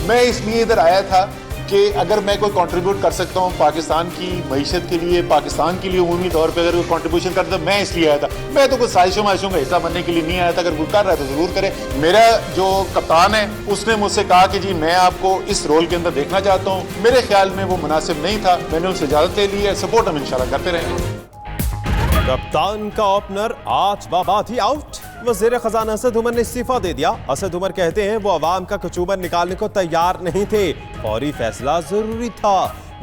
मैं इसलिए इधर आया था कि अगर मैं कोई कंट्रीब्यूट कर सकता हूँ पाकिस्तान की मईशत के लिए, पाकिस्तान के लिए उमूमी तौर पे अगर कोई कंट्रीब्यूशन करता तो मैं इसलिए आया था। मैं तो कुछ साजिशों का हिस्सा बनने के लिए नहीं आया था। अगर कोई कर रहा है तो जरूर करे। मेरा जो कप्तान है उसने मुझसे कहा कि जी मैं आपको इस रोल के अंदर देखना चाहता हूँ। मेरे ख्याल में वो मुनासिब नहीं था, मैंने उनसे इजाजत ले ली है। सपोर्ट हम इंशाल्लाह करते रहेंगे। कप्तान का ओपनर आज बाबादी आउट। वज़ीर खजाना असद उमर ने इस्तीफा दे दिया। असद उमर कहते हैं वो अवाम का कचूबर निकालने को तैयार नहीं थे, फौरी फैसला जरूरी था।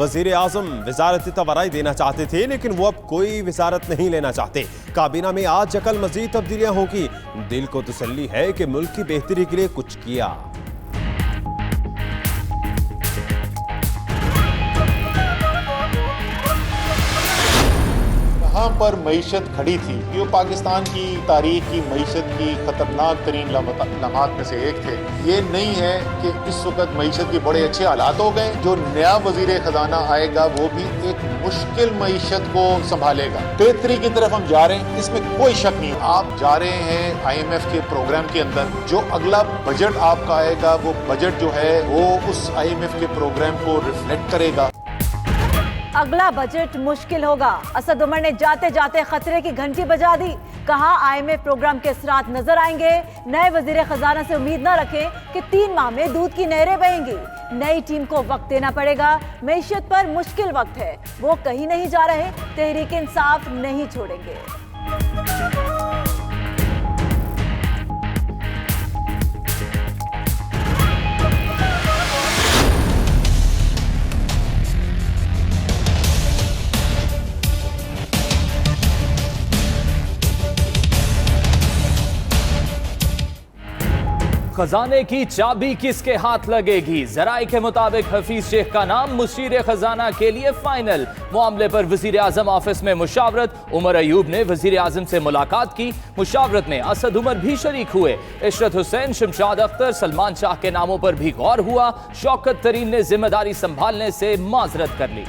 वज़ीर आज़म वज़ारत तवाराई देना चाहते थे लेकिन वो अब कोई वज़ारत नहीं लेना चाहते। काबीना में आज कल मजीद तब्दीलियां होगी। दिल को तसल्ली है कि मुल्क की बेहतरी के लिए कुछ किया। यहाँ पर मईशत खड़ी थी, ये पाकिस्तान की तारीख की मईशत की खतरनाक तरीन लम्हात में से एक थे। ये नहीं है कि इस वक्त मईशत के बड़े अच्छे हालात हो गए। जो नया वजीर खजाना आएगा वो भी एक मुश्किल मईशत को संभालेगा। बेहतरी की तरफ हम जा रहे हैं, इसमें कोई शक नहीं। आप जा रहे हैं IMF के प्रोग्राम के अंदर। जो अगला बजट आपका आएगा वो बजट जो है वो उस IMF के प्रोग्राम को रिफ्लेक्ट करेगा। अगला बजट मुश्किल होगा। असद उमर ने जाते जाते खतरे की घंटी बजा दी। कहा IMF प्रोग्राम के असरात नजर आएंगे। नए वजीर खजाना से उम्मीद न रखें कि 3 माह में दूध की नहरें बहेंगी। नई टीम को वक्त देना पड़ेगा। मईशत पर मुश्किल वक्त है, वो कहीं नहीं जा रहे। तहरीक इंसाफ नहीं छोड़ेंगे। खजाने की चाबी किसके हाथ लगेगी? जराए के मुताबिक हफीज शेख का नाम मुशीर खजाना के लिए फाइनल। मामले पर वजीर आजम ऑफिस में मुशावरत। उमर अयूब ने वजीर आजम से मुलाकात की। मुशावरत में असद उमर भी शरीक हुए। इशरत हुसैन, शमशाद अख्तर, सलमान शाह के नामों पर भी गौर हुआ। शौकत तरीन ने जिम्मेदारी संभालने से माजरत कर ली।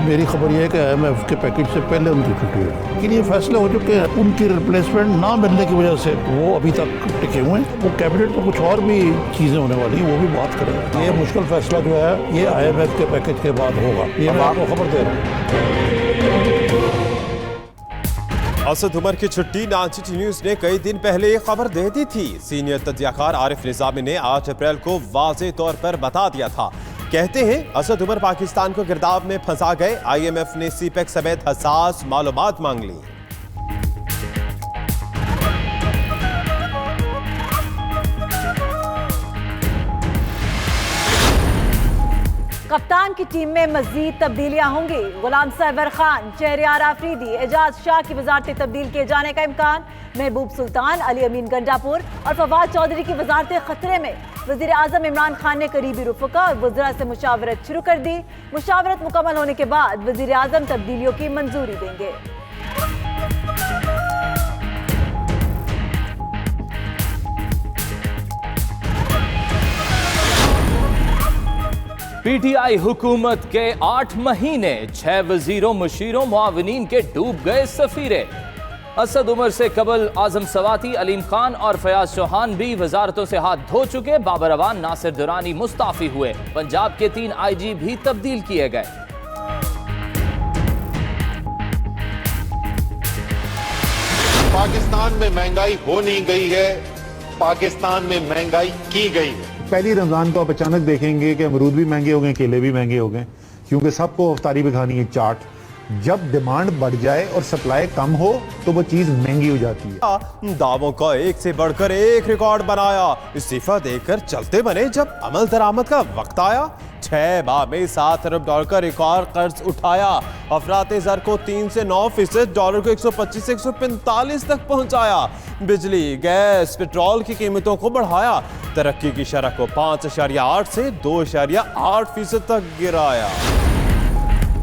मेरी खबर यह है कि IMF के पैकेज से पहले उनकी छुट्टी हुई, लेकिन ये फैसले हो चुके हैं। उनकी रिप्लेसमेंट ना मिलने की वजह से वो अभी तक टिके हुए हैं। वो कैबिनेट में कुछ और भी चीज़ें होने वाली हैं, वो भी बात करें। ये मुश्किल फैसला जो है ये IMF के पैकेज के बाद होगा, ये मैं आपको खबर दे रहा हूँ। असद उमर की छुट्टी नासिटी न्यूज ने कई दिन पहले ये खबर दे दी थी। सीनियर तज्जियाकार आरिफ निजामी ने 8 अप्रैल को वाज़ेह तौर पर बता दिया था। कहते हैं असद उमर पाकिस्तान को गिरदाव में फंसा गए। IMF ने CPEC समेत हसास मालूमात मांग ली। कप्तान की टीम में मजीद तब्दीलियां होंगी। गुलाम सरवर खान, शहरयार आफरीदी, एजाज शाह की वजारतें तब्दील किए जाने का इम्कान। महबूब सुल्तान, अली अमीन गंडापुर और फवाद चौधरी की वजारतें खतरे में। वजीर आजम इमरान खान ने करीबी रुफका और वज़रा से मुशावरत शुरू कर दी। मुशावरत मुकम्मल होने के बाद वजीर आजम तब्दीलियों की मंजूरी देंगे। PTI हुकूमत के 8 महीने, 6 वजीरों, मुशीरों, मुआविनीन के डूब गए सफीरे। असद उमर से कबल आजम सवाती, अलीम खान और फयाज चौहान भी वजारतों से हाथ धो चुके। बाबर अवान, नासिर दुरानी मुस्ताफी हुए। पंजाब के 3 IG भी तब्दील किए गए। पाकिस्तान में महंगाई हो नहीं गई है, पाकिस्तान में महंगाई की गई है। पहली रमजान को आप अचानक देखेंगे कि अमरूद भी महंगे हो गए, केले भी महंगे हो गए, क्योंकि सबको अफ्तारी भी खानी है चाट। जब डिमांड बढ़ जाए और सप्लाई कम हो तो वो चीज महंगी हो जाती है। दावों का एक से बढ़कर एक रिकॉर्ड बनाया। इस्तीफा देकर चलते बने जब अमल दरामद का वक्त आया। 6 माह में $7 अरब का रिकॉर्ड कर्ज उठाया। अफराते ज़र को 3 से 9%, डॉलर को 125 से 145 तक पहुंचाया। बिजली, गैस, पेट्रोल की कीमतों को बढ़ाया। तरक्की की शरह को 5.8 से 2.8% तक गिराया।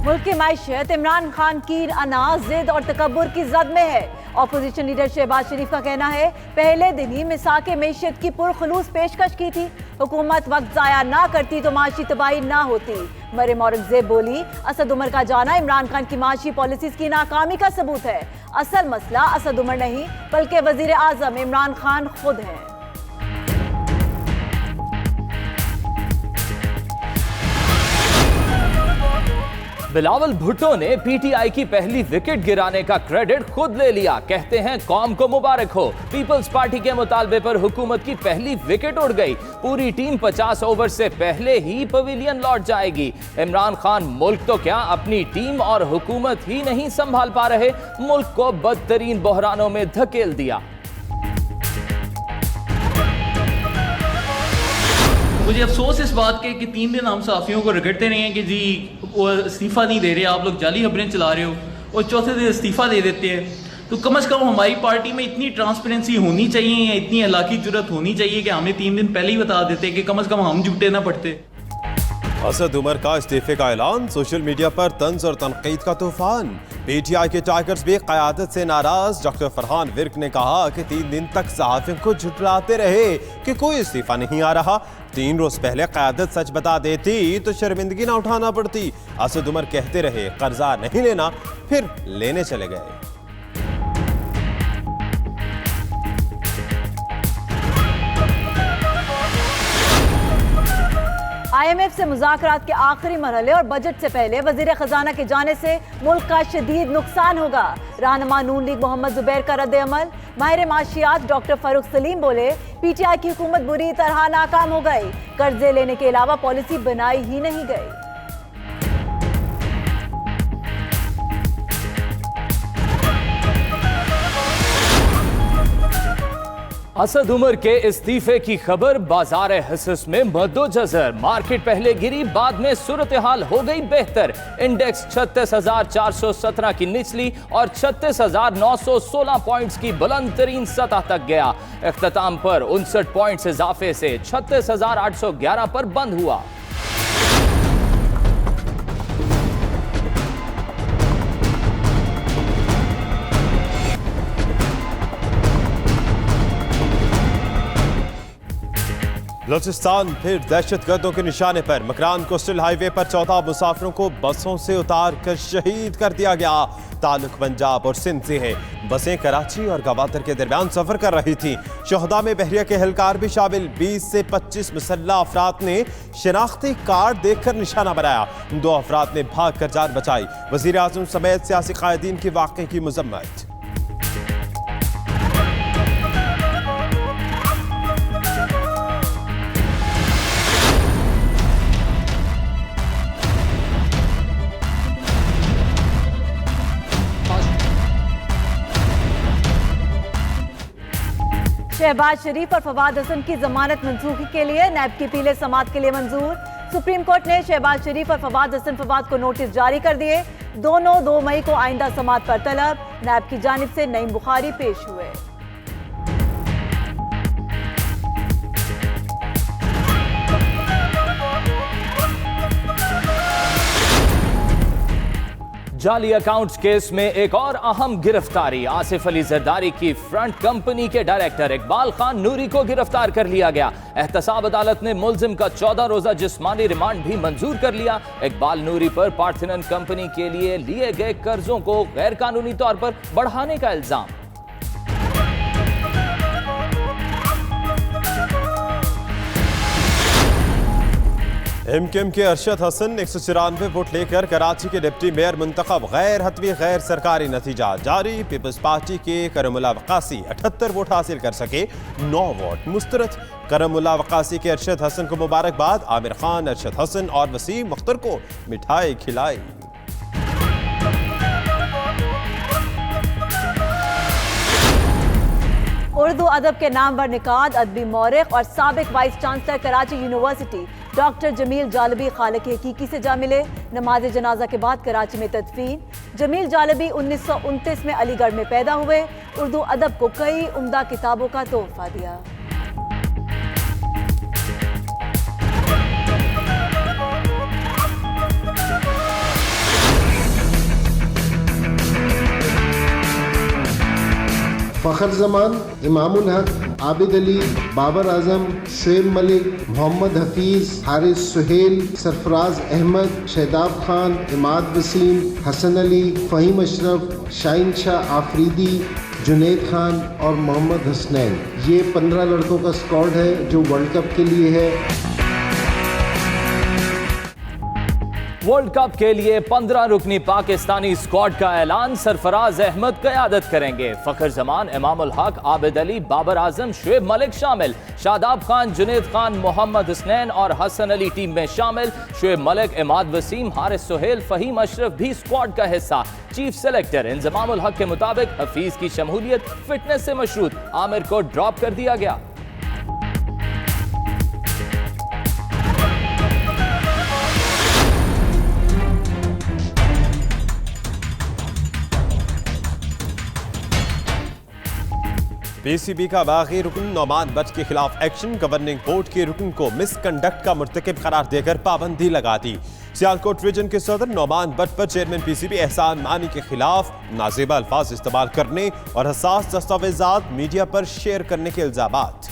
मुल्क की मायशत इमरान खान की अना, जिद और तकब्बुर की जद में है। ऑपोजिशन लीडर शहबाज शरीफ का कहना है पहले दिन ही मिसाक मईशत की पुरखलूस पेशकश की थी, हुकूमत वक्त जाया ना करती तो माशी तबाही ना होती। मरियम औरंगजेब बोली असद उमर का जाना इमरान खान की माशी पॉलिसीज की नाकामी का सबूत है। असल मसला असद उमर नहीं बल्कि वजीर आजम इमरान खान खुद है। बिलावल भुट्टो ने पीटीआई की पहली विकेट गिराने का क्रेडिट खुद ले लिया। कहते हैं कौम को मुबारक हो, पीपल्स पार्टी के मुतालबे पर हुकूमत की पहली विकेट उड़ गई। पूरी टीम 50 ओवर से पहले ही पवेलियन लौट जाएगी। इमरान खान मुल्क तो क्या अपनी टीम और हुकूमत ही नहीं संभाल पा रहे, मुल्क को बदतरीन बहरानों में धकेल दिया। मुझे अफसोस इस बात के कि 3 दिन हम सहाफ़ियों को रगड़ते रहे हैं कि जी वो इस्तीफ़ा नहीं दे रहे, आप लोग जाली खबरें चला रहे हो, और चौथे दिन इस्तीफ़ा दे देते हैं। तो कम से कम हमारी पार्टी में इतनी ट्रांसपेरेंसी होनी चाहिए या इतनी अलाकी जुर्रत होनी चाहिए कि हमें 3 दिन पहले ही बता देते कि कम से कम हम झूठे ना पड़ते। असद उमर का इस्तीफे का ऐलान, सोशल मीडिया पर तंज और तनकीद का तूफान। पीटीआई के टाइगर्स भी क़यादत से नाराज। डॉक्टर फरहान विर्क ने कहा कि 3 दिन तक सहाफ़ियों को झुठलाते रहे कि कोई इस्तीफा नहीं आ रहा। 3 रोज पहले क़यादत सच बता देती तो शर्मिंदगी ना उठाना पड़ती। असद उमर कहते रहे कर्जा नहीं लेना, फिर लेने चले गए। IMF से मुज़ाकरात के आखिरी मरहले और बजट से पहले वज़ीर ख़जाना के जाने से मुल्क का शदीद नुकसान होगा। रहनुमा नून लीग मोहम्मद जुबैर का रद्द अमल। माहिर माशियात डॉक्टर फारूक सलीम बोले पीटीआई की हुकूमत बुरी तरह नाकाम हो गई, कर्जे लेने के अलावा पॉलिसी बनाई ही नहीं गई। असद उमर के इस्तीफे की खबर बाजार हिस्स में मद्दोजहर। मार्केट पहले गिरी, बाद में सूरत हाल हो गई बेहतर। इंडेक्स 36,417 की निचली और 36,916 पॉइंट्स की बुलंद तरीन सतह तक गया। इख्तिताम पर 59 पॉइंट्स इजाफे से 36,811 पर बंद हुआ। बलूचिस्तान फिर दहशतगर्दों के निशाने पर। मकरान कोस्टल हाईवे पर 14 मुसाफिरों को बसों से उतार कर शहीद कर दिया गया। ताल्लुक पंजाब और सिंध से है। बसें कराची और गवादर के दरमियान सफर कर रही थी। शोहदा में बहरिया के एहलकार भी शामिल। 20 से 25 मुसल्लह अफराद ने शनाख्ती कार्ड देखकर निशाना बनाया। 2 अफराद ने भाग कर जान बचाई। वजीर आजम समेत सियासी कायदीन के वाक़े की मजम्मत। शहबाज शरीफ और फवाद हसन की जमानत मंसूखी के लिए नैब की पीले समात के लिए मंजूर। सुप्रीम कोर्ट ने शहबाज शरीफ और फवाद हसन फवाद को नोटिस जारी कर दिए। दोनों 2 मई को आइंदा समात पर तलब। नैब की जानिब से नईम बुखारी पेश हुए। जाली अकाउंट्स केस में एक और अहम गिरफ्तारी। आसिफ अली जरदारी की फ्रंट कंपनी के डायरेक्टर इकबाल खान नूरी को गिरफ्तार कर लिया गया। एहतसाब अदालत ने मुल्जिम का 14 रोजा जिस्मानी रिमांड भी मंजूर कर लिया। इकबाल नूरी पर पार्थेनन कंपनी के लिए गए कर्जों को गैर कानूनी तौर पर बढ़ाने का इल्जाम। एमकेएम के अरशद हसन 194 वोट लेकर कराची के डिप्टी मेयर मुंतखब। गैर हतमी गैर सरकारी नतीजा जारी। पीपल्स पार्टी के करमुल्ला वकासी 78 वोट हासिल कर सके, 9 वोट मुस्तरद। करमुल्ला वकासी के अरशद हसन को मुबारकबाद। आमिर खान, अरशद हसन और वसीम मुख्तर को मिठाई खिलाई। उर्दू अदब के नामवर निकाद, अदबी मौरिख और साबिक vice chancellor Karachi university doctor Jameel Jalibi खालिक हकीकी से जा मिले। नमाज जनाजा के बाद कराची में तदफीन। जमील जालबी 1929 में अलीगढ़ में पैदा हुए। उर्दू अदब को कई उम्दा किताबों का तोहफा दिया। फ़खर जमान, इमामुल हक, आबिद अली, बाबर आजम, शुएब मलिक, मोहम्मद हफीज़, हारिस सुहेल, सरफराज अहमद, शहदाब खान, इमाद वसीम, हसन अली, फ़हीम अशरफ, शाहीन शाह आफरीदी, जुनैद खान और मोहम्मद हसनैन। ये 15 लड़कों का स्क्वाड है जो वर्ल्ड कप के लिए है। वर्ल्ड कप के लिए 15 रुकनी पाकिस्तानी स्क्वाड का ऐलान सरफराज अहमद क़यादत करेंगे। फ़खर जमान, इमामुल हक, आबिद अली, बाबर आजम, शुएब मलिक शामिल। शादाब खान, जुनैद खान, मोहम्मद हसनैन और हसन अली टीम में शामिल। शुएब मलिक, इमाद वसीम, हारिस सुहेल, फ़हीम अशरफ भी स्क्वाड का हिस्सा। चीफ सेलेक्टर इंजमामुल हक के मुताबिक हफीज की शमूलियत फिटनेस से मशरूत, आमिर को ड्रॉप कर दिया गया। पीसीबी का बागी रुकन नौमान बट के खिलाफ एक्शन, गवर्निंग बोर्ड के रुकन को मिसकंडक्ट का मुर्तकिब करार देकर पाबंदी लगा दी। सियालकोट रीजन के सदर नौमान बट पर चेयरमैन पीसीबी एहसान मानी के खिलाफ नाजेबा अल्फाज इस्तेमाल करने और हसास दस्तावेजात मीडिया पर शेयर करने के इल्जामात।